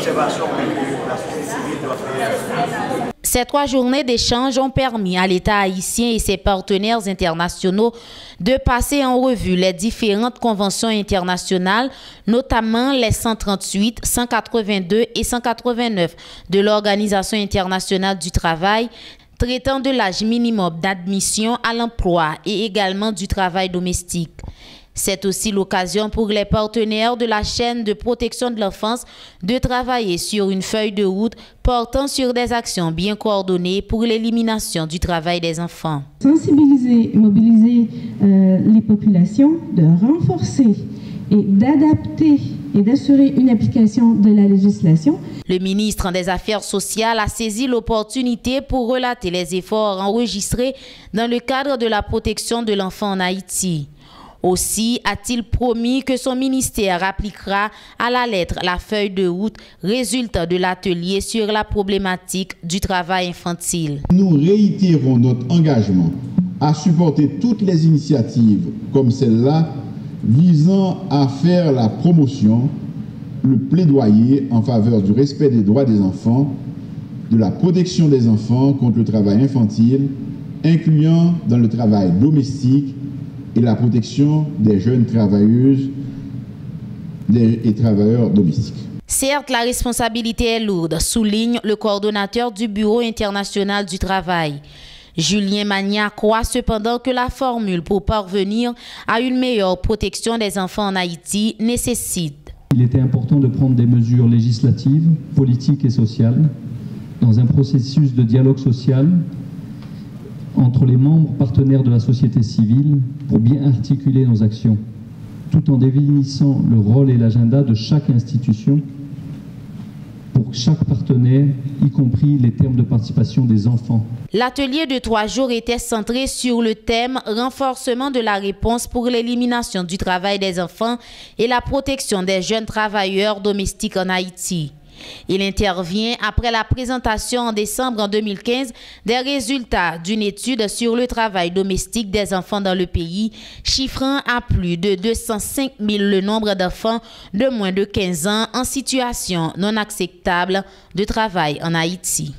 observations que la société civile doit faire. Ces 3 journées d'échange ont permis à l'État haïtien et ses partenaires internationaux de passer en revue les différentes conventions internationales, notamment les 138, 182 et 189 de l'Organisation internationale du travail, traitant de l'âge minimum d'admission à l'emploi et également du travail domestique. C'est aussi l'occasion pour les partenaires de la chaîne de protection de l'enfance de travailler sur une feuille de route portant sur des actions bien coordonnées pour l'élimination du travail des enfants. Sensibiliser, mobiliser les populations, de renforcer et d'adapter et d'assurer une application de la législation. Le ministre des Affaires sociales a saisi l'opportunité pour relater les efforts enregistrés dans le cadre de la protection de l'enfant en Haïti. Aussi a-t-il promis que son ministère appliquera à la lettre la feuille de route résultant de l'atelier sur la problématique du travail infantile. Nous réitérons notre engagement à supporter toutes les initiatives comme celle-là visant à faire la promotion, le plaidoyer en faveur du respect des droits des enfants, de la protection des enfants contre le travail infantile, incluant dans le travail domestique et la protection des jeunes travailleuses et travailleurs domestiques. Certes, la responsabilité est lourde, souligne le coordonnateur du Bureau international du travail. Julien Magna croit cependant que la formule pour parvenir à une meilleure protection des enfants en Haïti nécessite. Il était important de prendre des mesures législatives, politiques et sociales dans un processus de dialogue social entre les membres partenaires de la société civile pour bien articuler nos actions, tout en définissant le rôle et l'agenda de chaque institution pour chaque partenaire, y compris les termes de participation des enfants. L'atelier de 3 jours était centré sur le thème « Renforcement de la réponse pour l'élimination du travail des enfants et la protection des jeunes travailleurs domestiques en Haïti ». Il intervient après la présentation en décembre 2015 des résultats d'une étude sur le travail domestique des enfants dans le pays, chiffrant à plus de 205 000 le nombre d'enfants de moins de 15 ans en situation non acceptable de travail en Haïti.